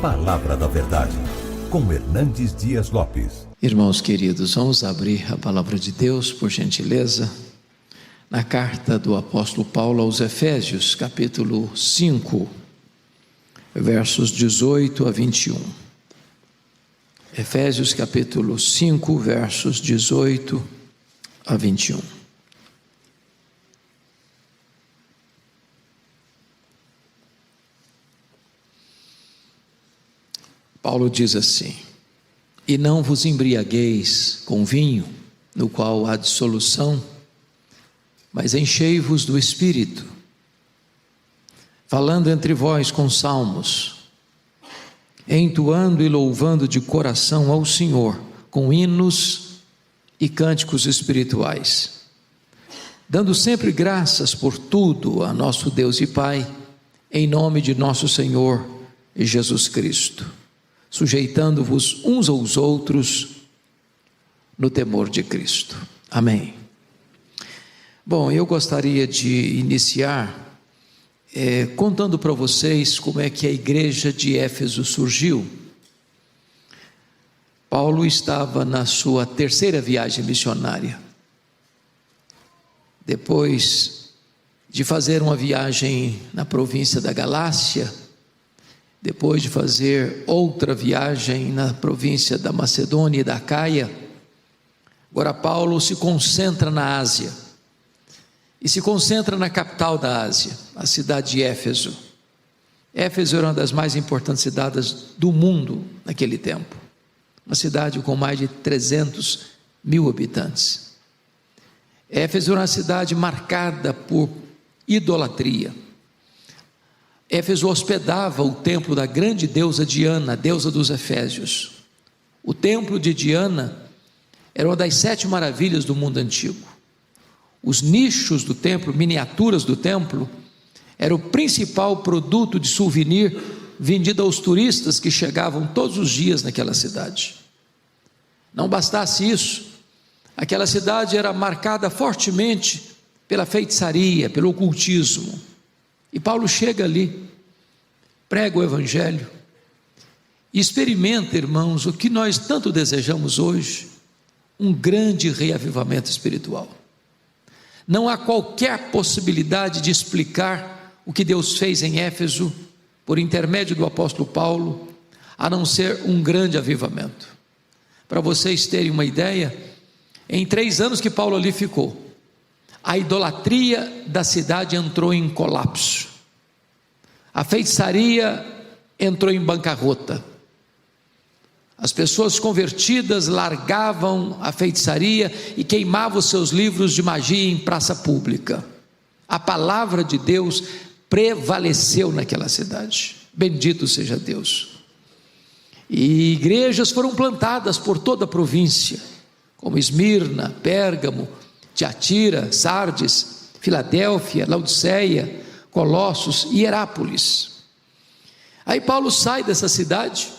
Palavra da Verdade, com Hernandes Dias Lopes. Irmãos queridos, vamos abrir a palavra de Deus, por gentileza, na carta do apóstolo Paulo aos Efésios, capítulo 5, versos 18 a 21. Efésios, capítulo 5, versos 18 a 21. Paulo diz assim: e não vos embriagueis com vinho, no qual há dissolução, mas enchei-vos do Espírito, falando entre vós com salmos, entoando e louvando de coração ao Senhor, com hinos e cânticos espirituais, dando sempre graças por tudo a nosso Deus e Pai, em nome de nosso Senhor Jesus Cristo, sujeitando-vos uns aos outros no temor de Cristo. Amém. Bom, eu gostaria de iniciar contando para vocês como é que a igreja de Éfeso surgiu. Paulo estava na sua terceira viagem missionária. Depois de fazer uma viagem na província da Galácia, depois de fazer outra viagem na província da Macedônia e da Acaia, agora Paulo se concentra na Ásia, e se concentra na capital da Ásia, a cidade de Éfeso. Éfeso era uma das mais importantes cidades do mundo naquele tempo, uma cidade com mais de 300 mil habitantes. Éfeso era uma cidade marcada por idolatria. Éfeso hospedava o templo da grande deusa Diana, deusa dos Efésios. O templo de Diana era uma das 7 maravilhas do mundo antigo. Os nichos do templo, miniaturas do templo, era o principal produto de souvenir vendido aos turistas que chegavam todos os dias naquela cidade. Não bastasse isso, aquela cidade era marcada fortemente pela feitiçaria, pelo ocultismo. E Paulo chega ali, prega o Evangelho e experimenta, irmãos, o que nós tanto desejamos hoje: um grande reavivamento espiritual. Não há qualquer possibilidade de explicar o que Deus fez em Éfeso por intermédio do apóstolo Paulo, a não ser um grande avivamento. Para vocês terem uma ideia, em 3 anos que Paulo ali ficou, a idolatria da cidade entrou em colapso, a feitiçaria entrou em bancarrota, as pessoas convertidas largavam a feitiçaria e queimavam os seus livros de magia em praça pública. A palavra de Deus prevaleceu naquela cidade, bendito seja Deus. E igrejas foram plantadas por toda a província, como Esmirna, Pérgamo, Tiatira, Sardes, Filadélfia, Laodiceia, Colossos e Herápolis. Aí Paulo sai dessa cidade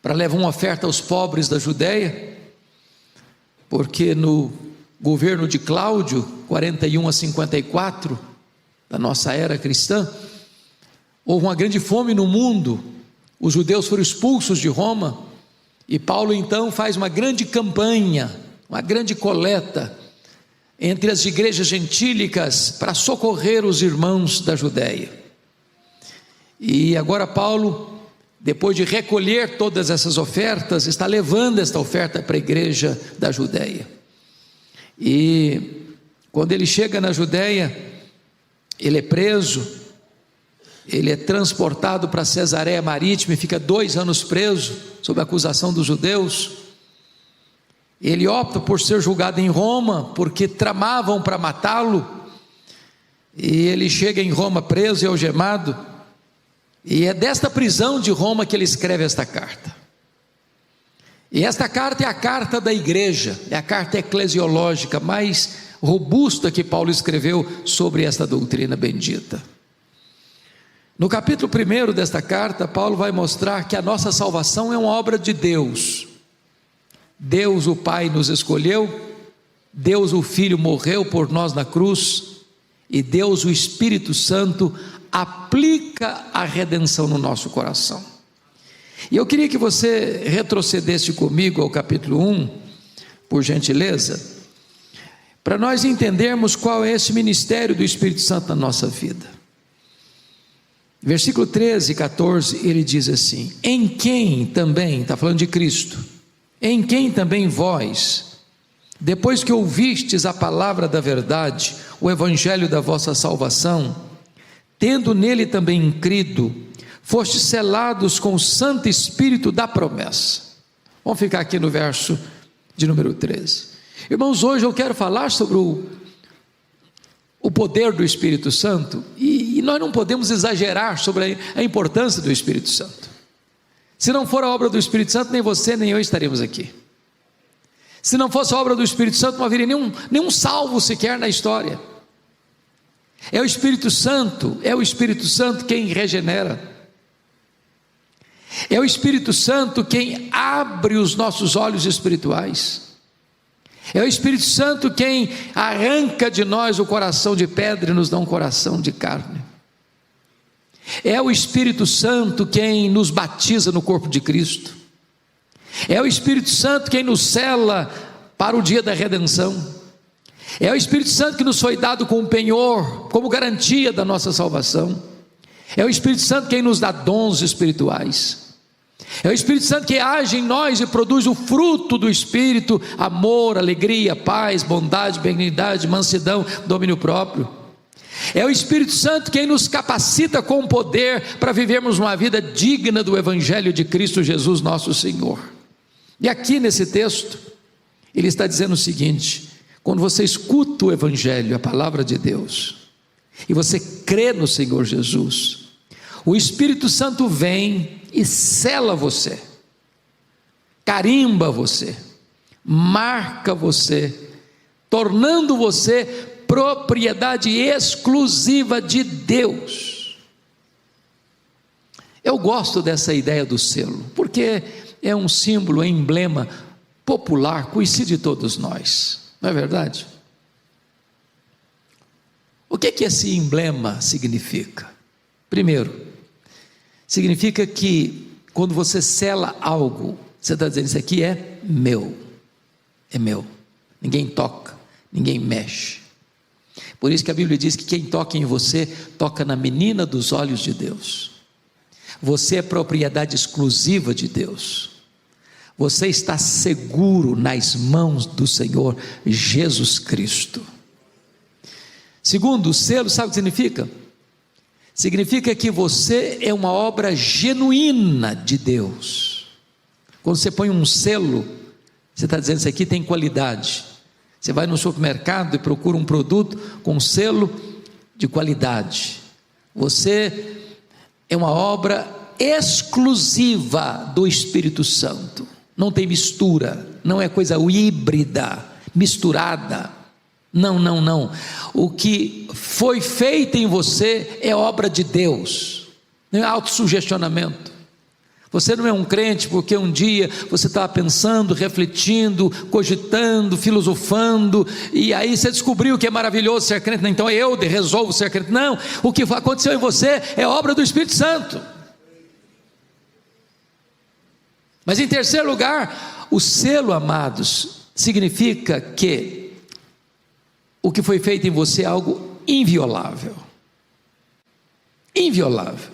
para levar uma oferta aos pobres da Judéia, porque no governo de Cláudio, 41 a 54, da nossa era cristã, houve uma grande fome no mundo, os judeus foram expulsos de Roma, e Paulo então faz uma grande campanha, uma grande coleta entre as igrejas gentílicas para socorrer os irmãos da Judéia. E agora Paulo, depois de recolher todas essas ofertas, está levando esta oferta para a igreja da Judéia. E quando ele chega na Judéia, ele é preso, ele é transportado para Cesareia Marítima e fica 2 anos preso, sob a acusação dos judeus. Ele opta por ser julgado em Roma, porque tramavam para matá-lo, e ele chega em Roma preso e algemado, e é desta prisão de Roma que ele escreve esta carta. E esta carta é a carta da igreja, é a carta eclesiológica mais robusta que Paulo escreveu sobre esta doutrina bendita. No capítulo 1 desta carta, Paulo vai mostrar que a nossa salvação é uma obra de Deus. Deus o Pai nos escolheu, Deus o Filho morreu por nós na cruz, e Deus o Espírito Santo aplica a redenção no nosso coração. E eu queria que você retrocedesse comigo ao capítulo 1, por gentileza, para nós entendermos qual é esse ministério do Espírito Santo na nossa vida. Versículo 13 e 14, ele diz assim: em quem também, está falando de Cristo, em quem também vós, depois que ouvistes a palavra da verdade, o evangelho da vossa salvação, tendo nele também crido, fostes selados com o Santo Espírito da promessa. Vamos ficar aqui no verso de número 13. Irmãos, hoje eu quero falar sobre o poder do Espírito Santo, e nós não podemos exagerar sobre a importância do Espírito Santo. Se não for a obra do Espírito Santo, nem você nem eu estaríamos aqui. Se não fosse a obra do Espírito Santo, não haveria nenhum salvo sequer na história. É o Espírito Santo quem regenera. É o Espírito Santo quem abre os nossos olhos espirituais. É o Espírito Santo quem arranca de nós o coração de pedra e nos dá um coração de carne. É o Espírito Santo quem nos batiza no corpo de Cristo. É o Espírito Santo quem nos sela para o dia da redenção. É o Espírito Santo que nos foi dado como penhor, como garantia da nossa salvação. É o Espírito Santo quem nos dá dons espirituais. É o Espírito Santo que age em nós e produz o fruto do Espírito: amor, alegria, paz, bondade, benignidade, mansidão, domínio próprio. É o Espírito Santo quem nos capacita com poder para vivermos uma vida digna do Evangelho de Cristo Jesus nosso Senhor. E aqui nesse texto, ele está dizendo o seguinte: quando você escuta o Evangelho, a palavra de Deus, e você crê no Senhor Jesus, o Espírito Santo vem e sela você, carimba você, marca você, tornando você propriedade exclusiva de Deus. Eu gosto dessa ideia do selo, porque é um símbolo, um emblema popular, conhecido de todos nós, não é verdade? O que esse emblema significa? Primeiro, significa que quando você sela algo, você está dizendo: isso aqui é meu, ninguém toca, ninguém mexe. Por isso que a Bíblia diz que quem toca em você, toca na menina dos olhos de Deus. Você é propriedade exclusiva de Deus. Você está seguro nas mãos do Senhor Jesus Cristo. Segundo, o selo, sabe o que significa? Significa que você é uma obra genuína de Deus. Quando você põe um selo, você está dizendo: isso aqui tem qualidade. Você vai no supermercado e procura um produto com selo de qualidade. Você é uma obra exclusiva do Espírito Santo. Não tem mistura, não é coisa híbrida, misturada. Não. O que foi feito em você é obra de Deus, não é autossugestionamento. Você não é um crente porque um dia você estava pensando, refletindo, cogitando, filosofando, e aí você descobriu que é maravilhoso ser crente, então eu resolvo ser crente. Não, o que aconteceu em você é obra do Espírito Santo. Mas em terceiro lugar, o selo, amados, significa que o que foi feito em você é algo inviolável. Inviolável.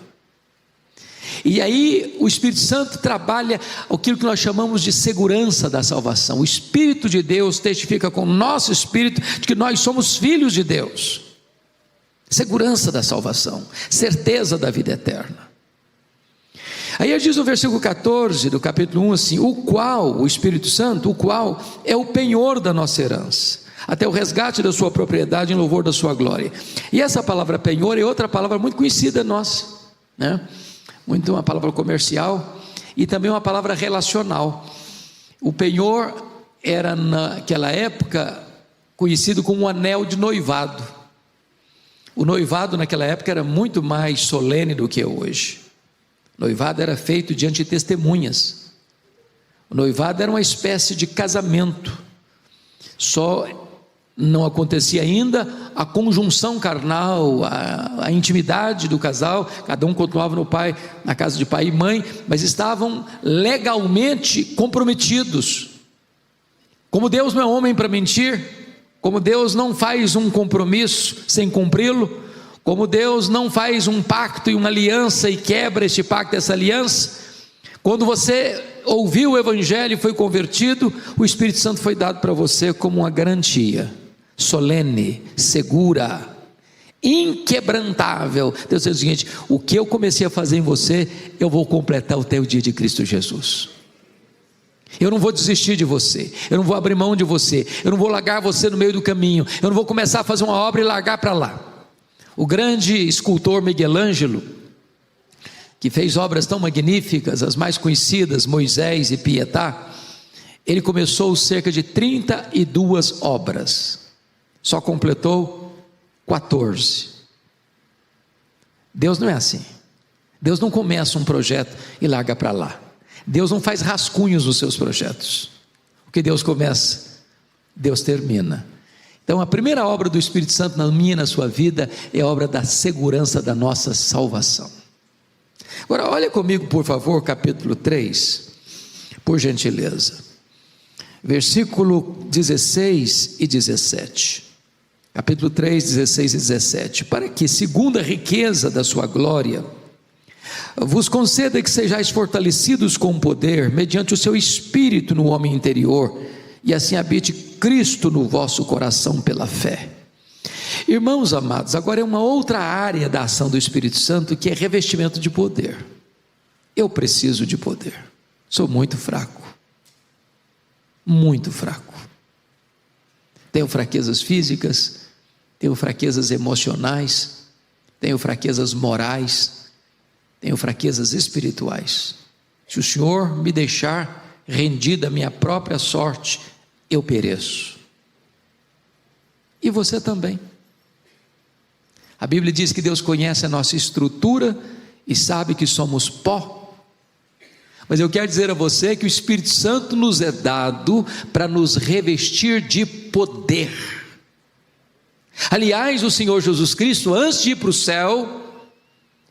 E aí o Espírito Santo trabalha aquilo que nós chamamos de segurança da salvação. O Espírito de Deus testifica com o nosso espírito de que nós somos filhos de Deus. Segurança da salvação, certeza da vida eterna. Aí diz no versículo 14 do capítulo 1 assim: o Espírito Santo, o qual é o penhor da nossa herança, até o resgate da sua propriedade em louvor da sua glória. E essa palavra penhor é outra palavra muito conhecida nossa, né? Muito uma palavra comercial e também uma palavra relacional. O penhor era naquela época conhecido como um anel de noivado. O noivado naquela época era muito mais solene do que hoje. O noivado era feito diante de testemunhas. O noivado era uma espécie de casamento. Só não acontecia ainda a conjunção carnal, a intimidade do casal, cada um continuava na casa de pai e mãe, mas estavam legalmente comprometidos. Como Deus não é homem para mentir, como Deus não faz um compromisso sem cumpri-lo, como Deus não faz um pacto e uma aliança e quebra este pacto, essa aliança, quando você ouviu o Evangelho e foi convertido, o Espírito Santo foi dado para você como uma garantia solene, segura, inquebrantável. Deus diz o seguinte: o que eu comecei a fazer em você, eu vou completar até o dia de Cristo Jesus. Eu não vou desistir de você, eu não vou abrir mão de você, eu não vou largar você no meio do caminho, eu não vou começar a fazer uma obra e largar para lá. O grande escultor Miguel Ângelo, que fez obras tão magníficas, as mais conhecidas, Moisés e Pietà, ele começou cerca de 32 obras, só completou 14. Deus não é assim. Deus não começa um projeto e larga para lá. Deus não faz rascunhos nos seus projetos. O que Deus começa, Deus termina. Então a primeira obra do Espírito Santo na minha e na sua vida é a obra da segurança da nossa salvação. Agora olha comigo por favor, capítulo 3, por gentileza, versículo 16 e 17, capítulo 3, 16 e 17, para que segundo a riqueza da sua glória, vos conceda que sejais fortalecidos com poder, mediante o seu Espírito no homem interior, e assim habite Cristo no vosso coração pela fé. Irmãos amados, agora é uma outra área da ação do Espírito Santo, que é revestimento de poder. Eu preciso de poder, sou muito fraco, tenho fraquezas físicas, tenho fraquezas emocionais, tenho fraquezas morais, tenho fraquezas espirituais. Se o Senhor me deixar rendido à minha própria sorte, eu pereço. E você também. A Bíblia diz que Deus conhece a nossa estrutura e sabe que somos pó. Mas eu quero dizer a você que o Espírito Santo nos é dado para nos revestir de poder. Aliás, o Senhor Jesus Cristo, antes de ir para o céu,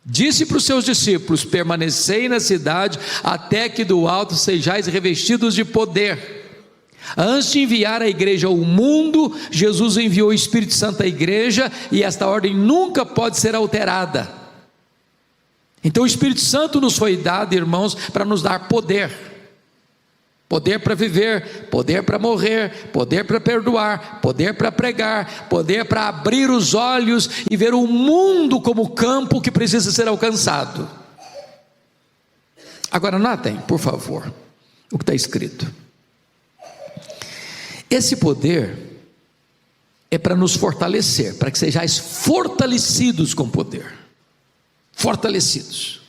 disse para os seus discípulos: permanecei na cidade até que do alto sejais revestidos de poder. Antes de enviar a igreja ao mundo, Jesus enviou o Espírito Santo à igreja, e esta ordem nunca pode ser alterada. Então o Espírito Santo nos foi dado, irmãos, para nos dar poder. Poder para viver, poder para morrer, poder para perdoar, poder para pregar, poder para abrir os olhos e ver o mundo como campo que precisa ser alcançado. Agora notem, por favor, o que está escrito. Esse poder é para nos fortalecer, para que sejais fortalecidos com poder. Fortalecidos.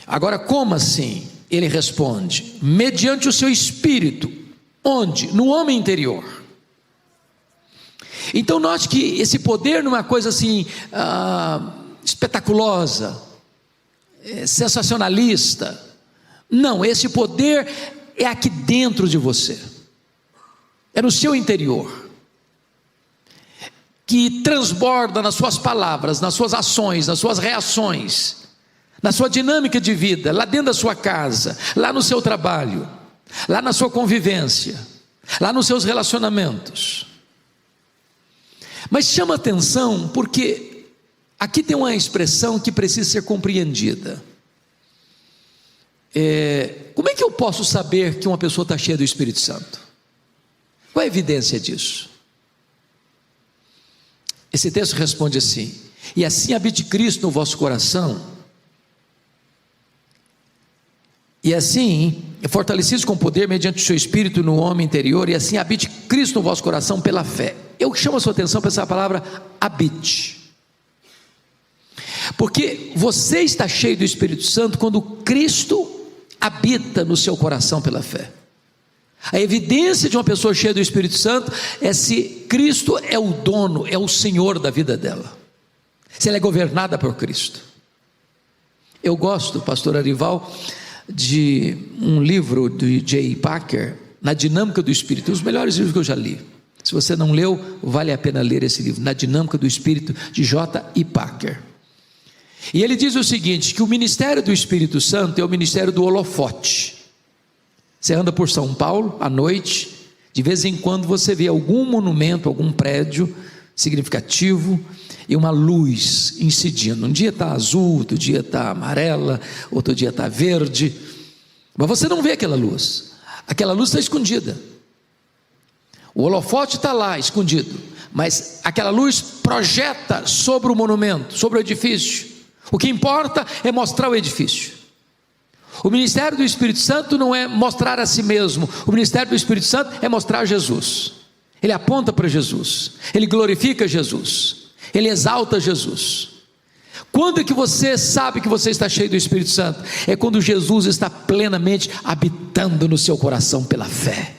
Agora, como assim? Ele responde: mediante o seu Espírito. Onde? No homem interior. Então note que esse poder não é uma coisa assim espetaculosa, sensacionalista. Não, esse poder é aqui dentro de você, é no seu interior, que transborda nas suas palavras, nas suas ações, nas suas reações, na sua dinâmica de vida, lá dentro da sua casa, lá no seu trabalho, lá na sua convivência, lá nos seus relacionamentos. Mas chama atenção porque aqui tem uma expressão que precisa ser compreendida. Como é que eu posso saber que uma pessoa está cheia do Espírito Santo? Qual é a evidência disso? Esse texto responde assim: e assim habite Cristo no vosso coração, e assim fortalecidos com poder mediante o seu Espírito no homem interior, e assim habite Cristo no vosso coração pela fé. Eu chamo a sua atenção para essa palavra habite, porque você está cheio do Espírito Santo quando Cristo habita no seu coração pela fé. A evidência de uma pessoa cheia do Espírito Santo é se Cristo é o dono, é o Senhor da vida dela, se ela é governada por Cristo. Eu gosto, pastor Arival, de um livro de J. Packer, Na Dinâmica do Espírito, um dos melhores livros que eu já li. Se você não leu, vale a pena ler esse livro, Na Dinâmica do Espírito, de J.I. Packer. E ele diz o seguinte, que o ministério do Espírito Santo é o ministério do holofote. Você anda por São Paulo, à noite, de vez em quando você vê algum monumento, algum prédio significativo, e uma luz incidindo. Um dia está azul, outro dia está amarela, outro dia está verde, mas você não vê aquela luz está escondida. O holofote está lá, escondido, mas aquela luz projeta sobre o monumento, sobre o edifício. O que importa é mostrar o edifício. O ministério do Espírito Santo não é mostrar a si mesmo, o ministério do Espírito Santo é mostrar Jesus. Ele aponta para Jesus, ele glorifica Jesus, ele exalta Jesus. Quando é que você sabe que você está cheio do Espírito Santo? É quando Jesus está plenamente habitando no seu coração pela fé.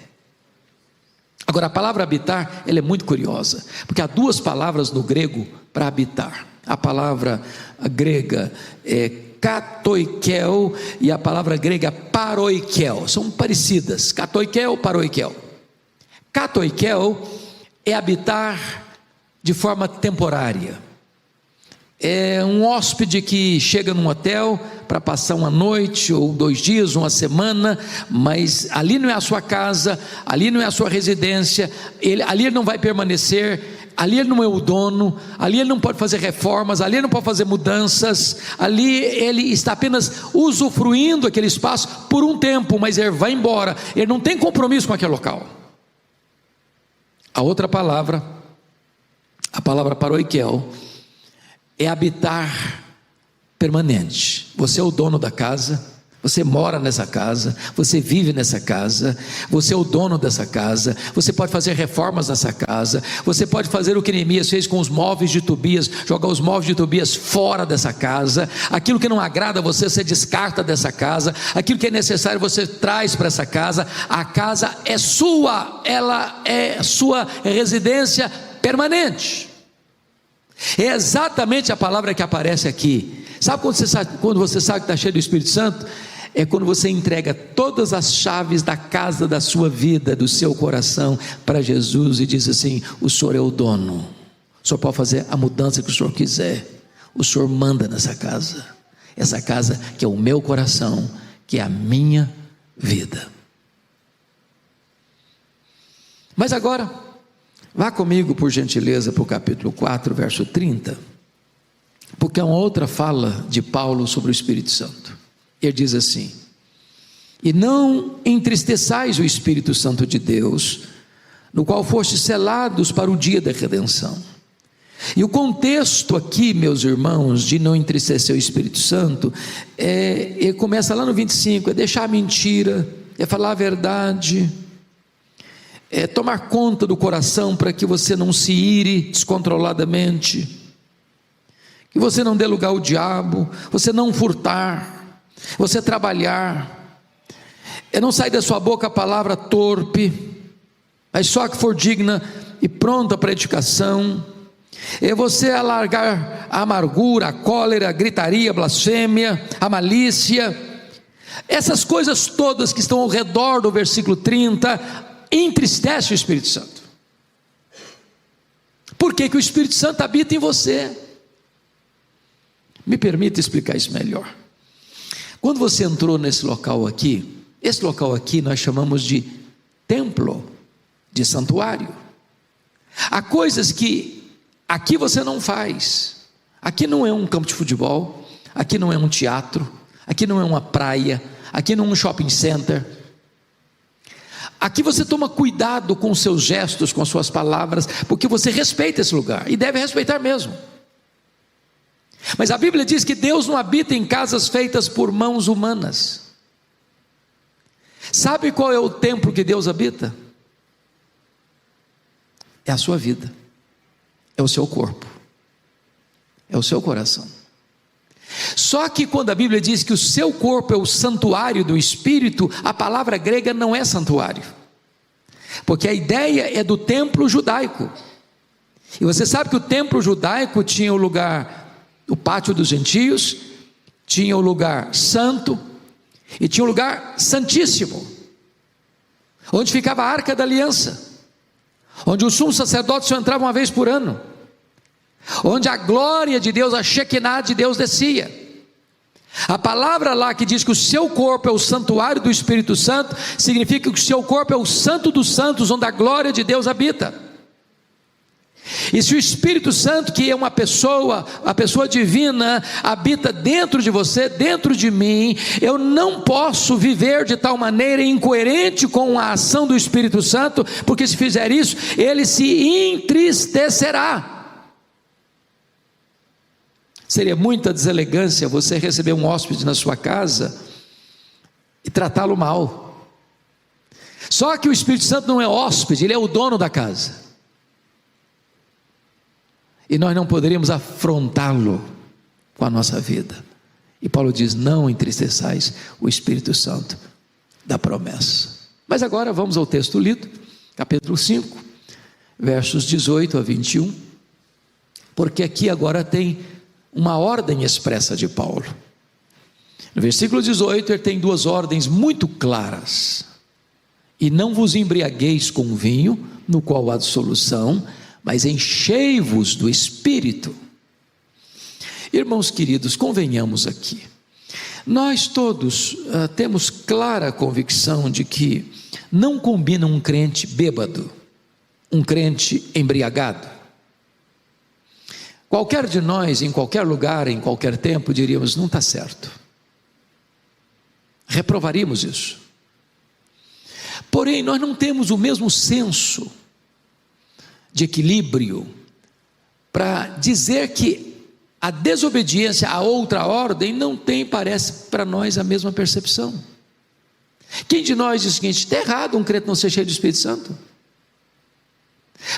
Agora, a palavra habitar, ela é muito curiosa, porque há duas palavras no grego para habitar. A palavra grega é katoikel e a palavra grega paroikel, são parecidas, katoikel, paroikel. Katoikel é habitar de forma temporária. É um hóspede que chega num hotel para passar uma noite, ou 2 dias, uma semana, mas ali não é a sua casa, ali não é a sua residência, ali ele não vai permanecer, ali ele não é o dono, ali ele não pode fazer reformas, ali ele não pode fazer mudanças, ali ele está apenas usufruindo aquele espaço por um tempo, mas ele vai embora, ele não tem compromisso com aquele local. A outra palavra, a palavra paroikel, é habitar permanente. Você é o dono da casa, você mora nessa casa, você vive nessa casa, você é o dono dessa casa, você pode fazer reformas nessa casa, você pode fazer o que Neemias fez com os móveis de Tobias, jogar os móveis de Tobias fora dessa casa, aquilo que não agrada a você, você descarta dessa casa, aquilo que é necessário você traz para essa casa. A casa é sua, ela é sua residência permanente. É exatamente a palavra que aparece aqui. Sabe quando você sabe que está cheio do Espírito Santo? É quando você entrega todas as chaves da casa da sua vida, do seu coração, para Jesus e diz assim: o Senhor é o dono, o Senhor pode fazer a mudança que o Senhor quiser, o Senhor manda nessa casa, essa casa que é o meu coração, que é a minha vida. Mas agora, vá comigo por gentileza para o capítulo 4, verso 30, porque é uma outra fala de Paulo sobre o Espírito Santo. Ele diz assim: e não entristeçais o Espírito Santo de Deus, no qual fostes selados para o dia da redenção. E o contexto aqui, meus irmãos, de não entristecer o Espírito Santo, ele começa lá no 25, é deixar a mentira, é falar a verdade, é tomar conta do coração para que você não se ire descontroladamente, que você não dê lugar ao diabo, você não furtar, você trabalhar, é não sair da sua boca a palavra torpe, mas só que for digna e pronta para edificação, é você alargar a amargura, a cólera, a gritaria, a blasfêmia, a malícia, essas coisas todas que estão ao redor do versículo 30, entristece o Espírito Santo. Por que que o Espírito Santo habita em você? Me permita explicar isso melhor. Quando você entrou nesse local aqui, esse local aqui nós chamamos de templo, de santuário. Há coisas que aqui você não faz. Aqui não é um campo de futebol, aqui não é um teatro, aqui não é uma praia, aqui não é um shopping center. Aqui você toma cuidado com os seus gestos, com as suas palavras, porque você respeita esse lugar, e deve respeitar mesmo. Mas a Bíblia diz que Deus não habita em casas feitas por mãos humanas. Sabe qual é o templo que Deus habita? É a sua vida, é o seu corpo, é o seu coração. Só que quando a Bíblia diz que o seu corpo é o santuário do Espírito, a palavra grega não é santuário, porque a ideia é do templo judaico. E você sabe que o templo judaico tinha o lugar, o pátio dos gentios, tinha o lugar santo e tinha o lugar santíssimo. onde ficava a Arca da Aliança, onde o sumo sacerdote só entrava uma vez por ano, onde a glória de Deus, a Shekinah de Deus descia. A palavra lá que diz que o seu corpo é o santuário do Espírito Santo, significa que o seu corpo é o santo dos santos, onde a glória de Deus habita. E se o Espírito Santo, que é uma pessoa, a pessoa divina, habita dentro de você, dentro de mim, eu não posso viver de tal maneira incoerente com a ação do Espírito Santo, porque se fizer isso, ele se entristecerá. Seria muita deselegância você receber um hóspede na sua casa e tratá-lo mal. Só que o Espírito Santo não é hóspede, ele é o dono da casa. E nós não poderíamos afrontá-lo com a nossa vida. E Paulo diz: não entristeçais o Espírito Santo da promessa. Mas agora vamos ao texto lido, capítulo 5, versos 18 a 21, porque aqui agora tem uma ordem expressa de Paulo. No versículo 18 ele tem duas ordens muito claras: e não vos embriagueis com vinho, no qual há dissolução, mas enchei-vos do Espírito. Irmãos queridos, convenhamos aqui, nós todos temos clara convicção de que não combina um crente bêbado, um crente embriagado. Qualquer de nós, em qualquer lugar, em qualquer tempo, diríamos: não está certo, reprovaríamos isso. Porém, nós não temos o mesmo senso de equilíbrio para dizer que a desobediência a outra ordem não tem, parece para nós, a mesma percepção. Quem de nós diz o seguinte: está errado um crente não ser cheio do Espírito Santo?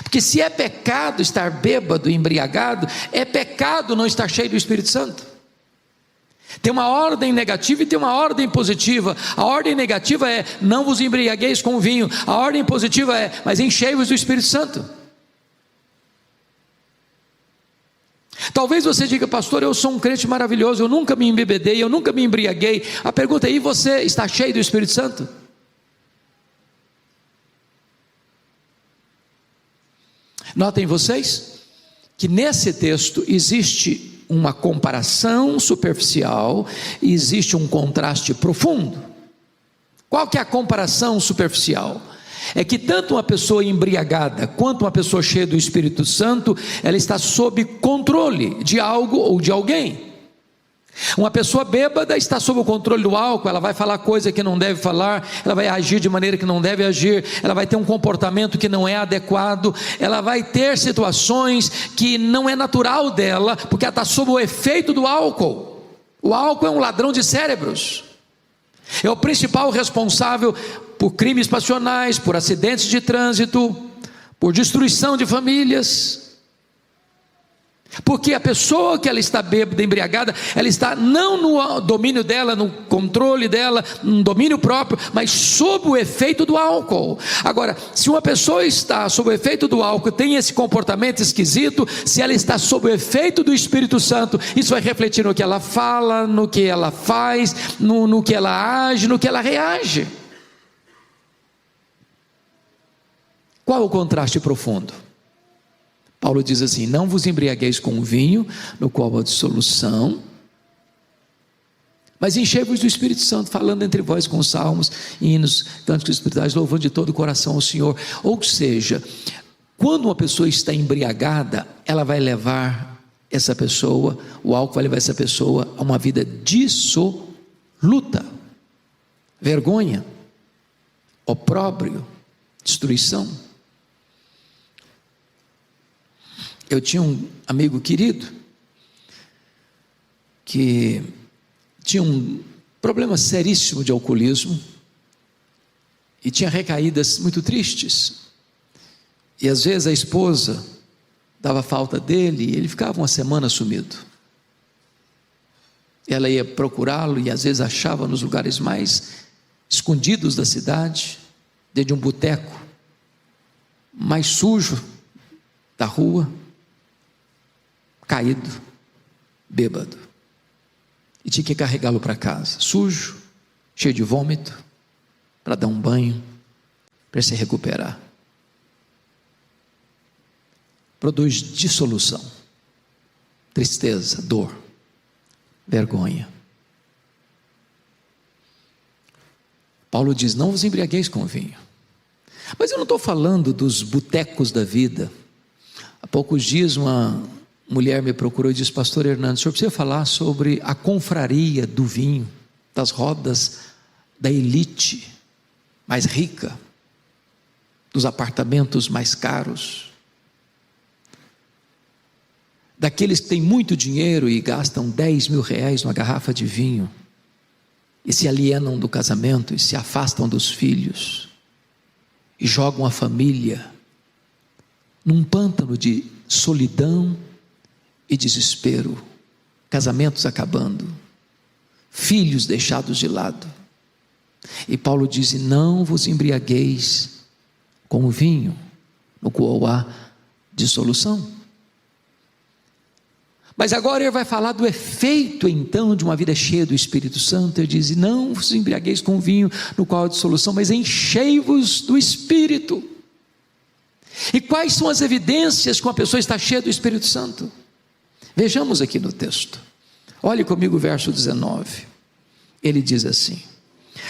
Porque se é pecado estar bêbado, embriagado, é pecado não estar cheio do Espírito Santo. Tem uma ordem negativa e tem uma ordem positiva. A ordem negativa é: não vos embriagueis com vinho. A ordem positiva é: mas enchei-vos do Espírito Santo. Talvez você diga: pastor, eu sou um crente maravilhoso, eu nunca me embebedei, eu nunca me embriaguei. A pergunta é: e você está cheio do Espírito Santo? Notem vocês que nesse texto existe uma comparação superficial e existe um contraste profundo. Qual que é a comparação superficial? É que tanto uma pessoa embriagada quanto uma pessoa cheia do Espírito Santo, ela está sob controle de algo ou de alguém. Uma pessoa bêbada está sob o controle do álcool, ela vai falar coisa que não deve falar, ela vai agir de maneira que não deve agir, ela vai ter um comportamento que não é adequado, ela vai ter situações que não é natural dela, porque ela está sob o efeito do álcool. O álcool é um ladrão de cérebros, é o principal responsável por crimes passionais, por acidentes de trânsito, por destruição de famílias. Porque a pessoa que ela está bêbada, embriagada, ela está não no domínio dela, no controle dela, no domínio próprio, mas sob o efeito do álcool. Agora, se uma pessoa está sob o efeito do álcool, tem esse comportamento esquisito, se ela está sob o efeito do Espírito Santo, isso vai refletir no que ela fala, no que ela faz, no que ela age, no que ela reage. Qual é o contraste profundo? Paulo diz assim: não vos embriagueis com vinho, no qual há dissolução, mas enchei-vos do Espírito Santo, falando entre vós com salmos, hinos, cânticos espirituais, louvando de todo o coração ao Senhor. Ou seja, quando uma pessoa está embriagada, ela vai levar essa pessoa, o álcool vai levar essa pessoa a uma vida dissoluta, vergonha, opróbrio, destruição. Eu tinha um amigo querido que tinha um problema seríssimo de alcoolismo e tinha recaídas muito tristes, e às vezes a esposa dava falta dele e ele ficava uma semana sumido. Ela ia procurá-lo e às vezes achava nos lugares mais escondidos da cidade, dentro de um boteco mais sujo da rua, caído, bêbado, e tinha que carregá-lo para casa, sujo, cheio de vômito, para dar um banho, para se recuperar. Produz dissolução, tristeza, dor, vergonha. Paulo diz: não vos embriagueis com vinho. Mas eu não estou falando dos botecos da vida. Há poucos dias uma mulher me procurou e disse: pastor Hernando, o senhor precisa falar sobre a confraria do vinho, das rodas da elite mais rica, dos apartamentos mais caros, daqueles que têm muito dinheiro e gastam 10 mil reais numa garrafa de vinho, e se alienam do casamento, e se afastam dos filhos, e jogam a família num pântano de solidão e desespero, casamentos acabando, filhos deixados de lado. E Paulo diz: não vos embriagueis com o vinho, no qual há dissolução. Mas agora ele vai falar do efeito então de uma vida cheia do Espírito Santo. Ele diz: não vos embriagueis com o vinho no qual há dissolução, mas enchei-vos do Espírito. E quais são as evidências que uma pessoa está cheia do Espírito Santo? Vejamos aqui no texto. Olhe comigo o verso 19. Ele diz assim: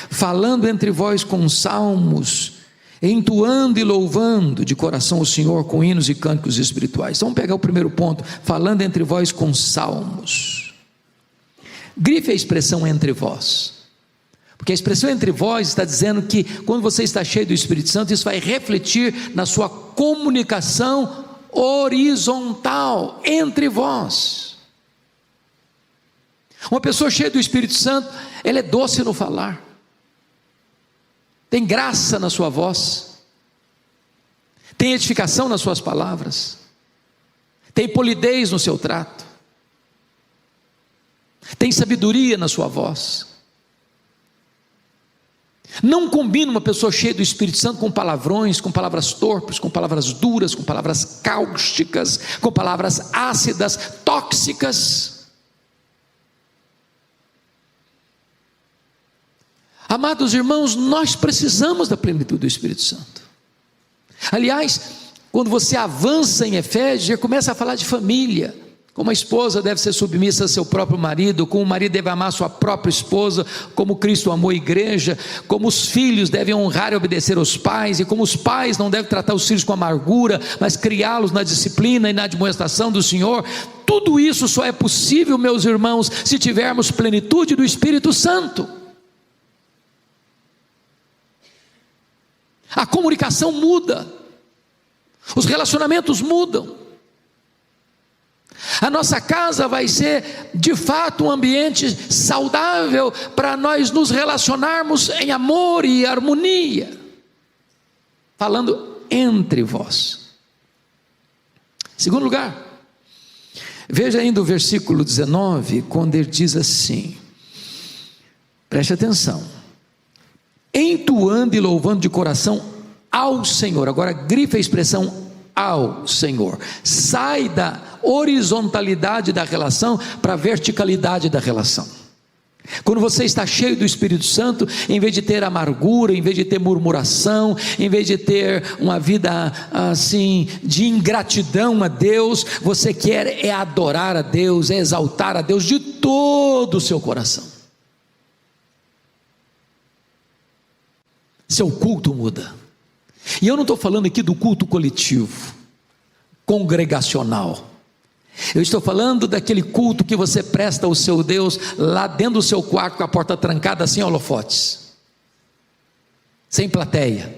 falando entre vós com salmos, entoando e louvando de coração o Senhor com hinos e cânticos espirituais. Então vamos pegar o primeiro ponto: falando entre vós com salmos. Grife a expressão entre vós, porque a expressão entre vós está dizendo que quando você está cheio do Espírito Santo, isso vai refletir na sua comunicação horizontal entre vós. Uma pessoa cheia do Espírito Santo, ela é doce no falar, tem graça na sua voz, tem edificação nas suas palavras, tem polidez no seu trato, tem sabedoria na sua voz. Não combina uma pessoa cheia do Espírito Santo com palavrões, com palavras torpes, com palavras duras, com palavras cáusticas, com palavras ácidas, tóxicas. Amados irmãos, nós precisamos da plenitude do Espírito Santo. Aliás, quando você avança em Efésios, já começa a falar de família, como a esposa deve ser submissa a seu próprio marido, como o marido deve amar a sua própria esposa, como Cristo amou a igreja, como os filhos devem honrar e obedecer aos pais, e como os pais não devem tratar os filhos com amargura, mas criá-los na disciplina e na admoestação do Senhor. Tudo isso só é possível, meus irmãos, se tivermos plenitude do Espírito Santo. A comunicação muda, os relacionamentos mudam, a nossa casa vai ser de fato um ambiente saudável para nós nos relacionarmos em amor e harmonia, falando entre vós. Segundo lugar, veja ainda o versículo 19, quando ele diz assim, preste atenção: entoando e louvando de coração ao Senhor. Agora grife a expressão ao Senhor. Sai da horizontalidade da relação para a verticalidade da relação. Quando você está cheio do Espírito Santo, em vez de ter amargura, em vez de ter murmuração, em vez de ter uma vida assim de ingratidão a Deus, você quer é adorar a Deus, é exaltar a Deus de todo o seu coração. Seu culto muda. E eu não estou falando aqui do culto coletivo, congregacional. Eu estou falando daquele culto que você presta ao seu Deus lá dentro do seu quarto, com a porta trancada, sem holofotes, sem plateia.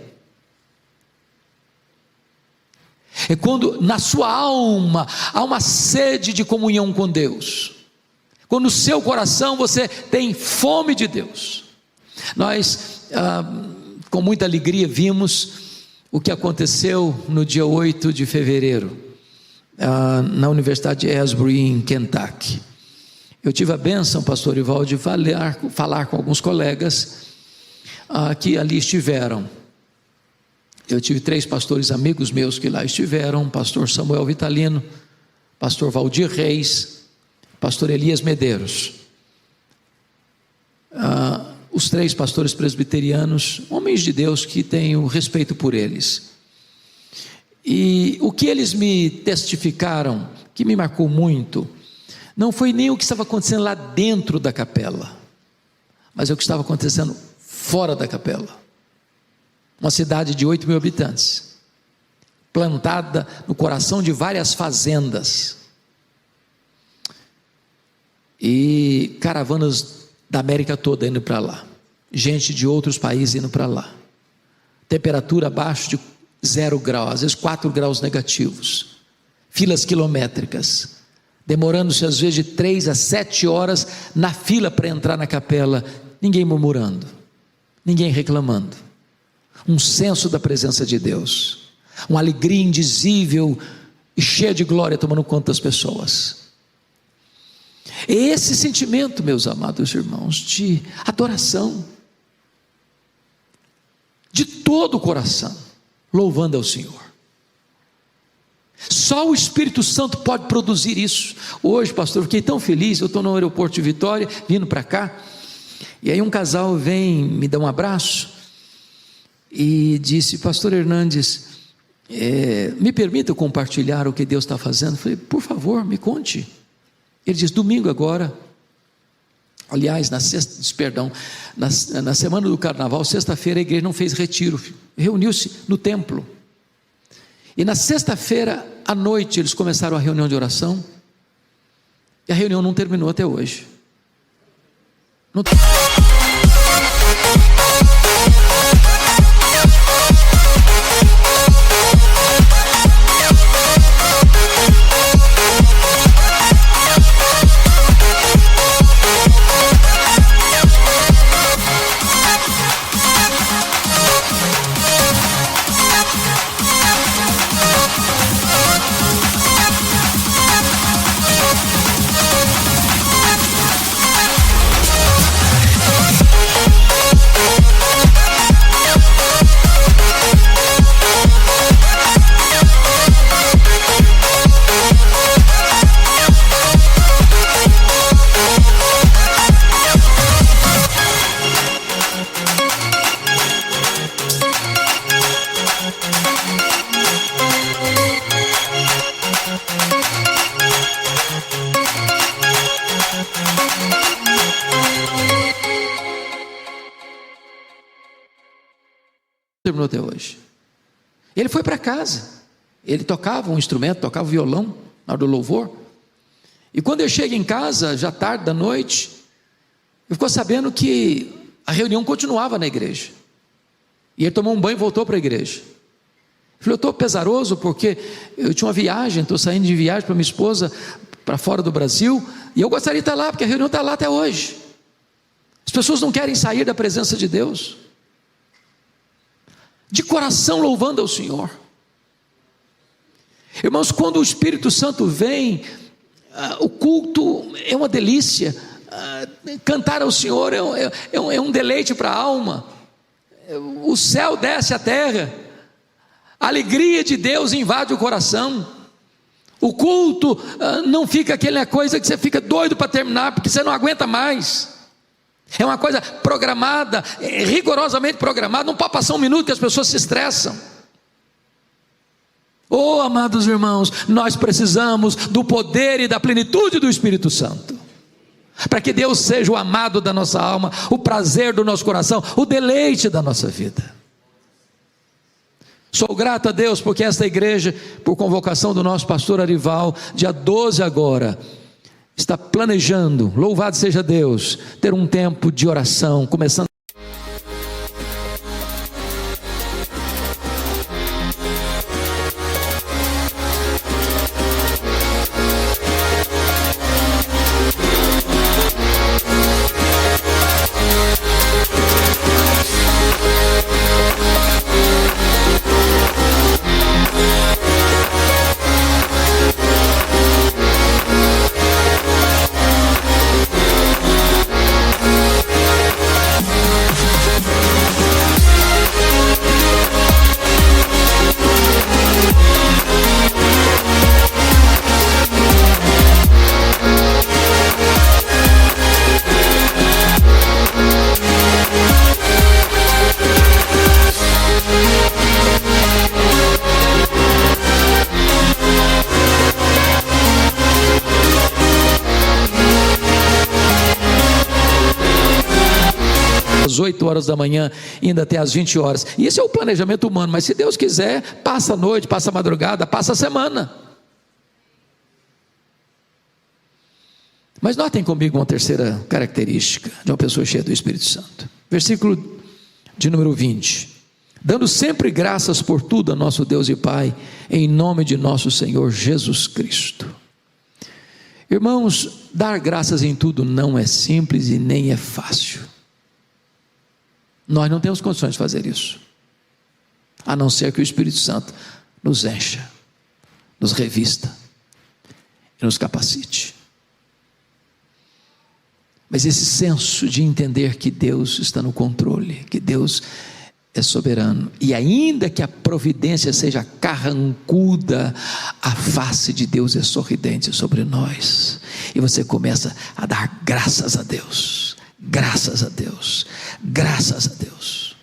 É quando na sua alma há uma sede de comunhão com Deus, quando no seu coração você tem fome de Deus. Nós com muita alegria vimos o que aconteceu no dia 8 de fevereiro, na Universidade de Asbury, em Kentucky. Eu tive a bênção, pastor Ivaldo, de falar com alguns colegas que ali estiveram. Eu tive 3 pastores amigos meus que lá estiveram: pastor Samuel Vitalino, pastor Valdir Reis, pastor Elias Medeiros. os 3 pastores presbiterianos, homens de Deus que tenho respeito por eles. E o que eles me testificaram, que me marcou muito, não foi nem o que estava acontecendo lá dentro da capela, mas é o que estava acontecendo fora da capela. Uma cidade de 8 mil habitantes, plantada no coração de várias fazendas, e caravanas da América toda indo para lá, gente de outros países indo para lá, temperatura abaixo de 0 graus, às vezes 4 graus negativos, filas quilométricas, demorando-se às vezes de 3 a 7 horas na fila para entrar na capela, ninguém murmurando, ninguém reclamando, um senso da presença de Deus, uma alegria indizível e cheia de glória tomando conta das pessoas. Esse sentimento, meus amados irmãos, de adoração, de todo o coração, louvando ao Senhor. Só o Espírito Santo pode produzir isso. Hoje, pastor, fiquei tão feliz, eu estou no aeroporto de Vitória, vindo para cá, e aí um casal vem me dar um abraço, e disse: pastor Hernandes, me permita compartilhar o que Deus está fazendo? Eu falei: por favor, me conte. Ele diz: domingo agora, aliás, na semana do carnaval, sexta-feira, a igreja não fez retiro, reuniu-se no templo, e na sexta-feira à noite eles começaram a reunião de oração, e a reunião não terminou até hoje. Não... terminou até hoje. Ele foi para casa, ele tocava um instrumento, tocava violão na hora do louvor, e quando eu chego em casa, já tarde da noite, eu ficou sabendo que a reunião continuava na igreja, e ele tomou um banho e voltou para a igreja. Eu falei: eu estou pesaroso porque eu tinha uma viagem, estou saindo de viagem para minha esposa, para fora do Brasil, e eu gostaria de estar lá, porque a reunião está lá até hoje. As pessoas não querem sair da presença de Deus, de coração louvando ao Senhor. Irmãos, quando o Espírito Santo vem, o culto é uma delícia, cantar ao Senhor é um deleite para a alma, o céu desce à terra, a alegria de Deus invade o coração, o culto não fica aquela coisa que você fica doido para terminar, porque você não aguenta mais. É uma coisa programada, rigorosamente programada, não pode passar um minuto que as pessoas se estressam. Oh, amados irmãos, nós precisamos do poder e da plenitude do Espírito Santo, para que Deus seja o amado da nossa alma, o prazer do nosso coração, o deleite da nossa vida. Sou grato a Deus porque esta igreja, por convocação do nosso pastor Arival, dia 12 agora, está planejando, louvado seja Deus, ter um tempo de oração, começando às 8 horas da manhã, indo até às 20 horas. E esse é o planejamento humano, mas se Deus quiser, passa a noite, passa a madrugada, passa a semana. Mas notem comigo uma terceira característica de uma pessoa cheia do Espírito Santo. Versículo de número 20. Dando sempre graças por tudo a nosso Deus e Pai, em nome de nosso Senhor Jesus Cristo. Irmãos, dar graças em tudo não é simples e nem é fácil. Nós não temos condições de fazer isso, a não ser que o Espírito Santo nos encha, nos revista e nos capacite. Mas esse senso de entender que Deus está no controle, que Deus é soberano, e ainda que a providência seja carrancuda, a face de Deus é sorridente sobre nós, e você começa a dar graças a Deus, graças a Deus, graças a Deus.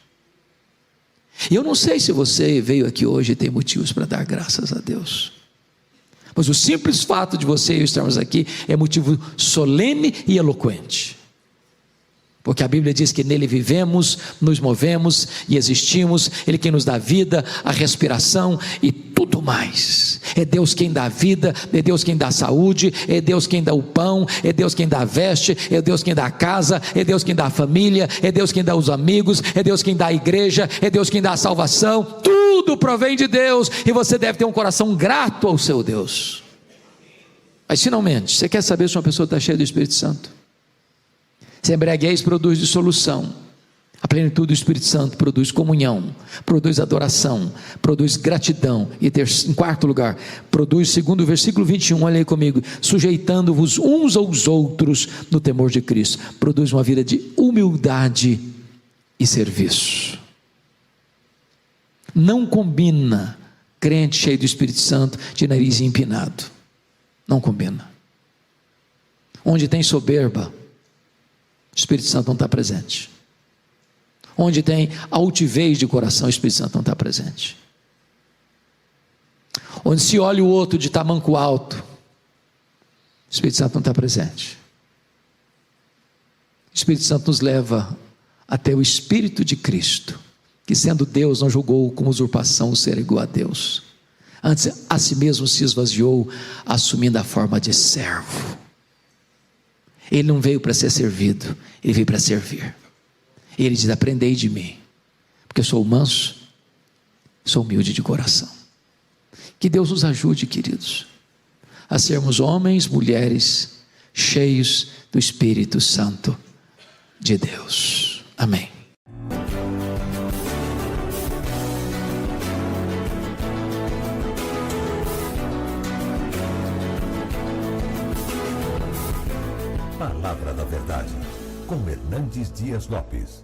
E eu não sei se você veio aqui hoje e tem motivos para dar graças a Deus, mas o simples fato de você e eu estarmos aqui é motivo solene e eloquente, porque a Bíblia diz que nele vivemos, nos movemos e existimos. Ele quem nos dá vida, a respiração e tudo mais. É Deus quem dá vida, é Deus quem dá saúde, é Deus quem dá o pão, é Deus quem dá a veste, é Deus quem dá a casa, é Deus quem dá a família, é Deus quem dá os amigos, é Deus quem dá a igreja, é Deus quem dá a salvação. Tudo provém de Deus, e você deve ter um coração grato ao seu Deus. Mas finalmente, você quer saber se uma pessoa está cheia do Espírito Santo? Se embriaguez produz dissolução, a plenitude do Espírito Santo produz comunhão, produz adoração, produz gratidão, e em quarto lugar, produz, segundo o versículo 21, olha aí comigo, sujeitando-vos uns aos outros no temor de Cristo, produz uma vida de humildade e serviço. Não combina crente cheio do Espírito Santo de nariz empinado, não combina. Onde tem soberba, o Espírito Santo não está presente. Onde tem altivez de coração, o Espírito Santo não está presente. Onde se olha o outro de tamanco alto, o Espírito Santo não está presente. O Espírito Santo nos leva até o Espírito de Cristo, que sendo Deus não julgou como usurpação o ser igual a Deus. Antes a si mesmo se esvaziou, assumindo a forma de servo. Ele não veio para ser servido, ele veio para servir. Ele diz: aprendei de mim, porque eu sou manso, sou humilde de coração. Que Deus nos ajude, queridos, a sermos homens, mulheres, cheios do Espírito Santo de Deus. Amém. Palavra da Verdade, com Hernandes Dias Lopes.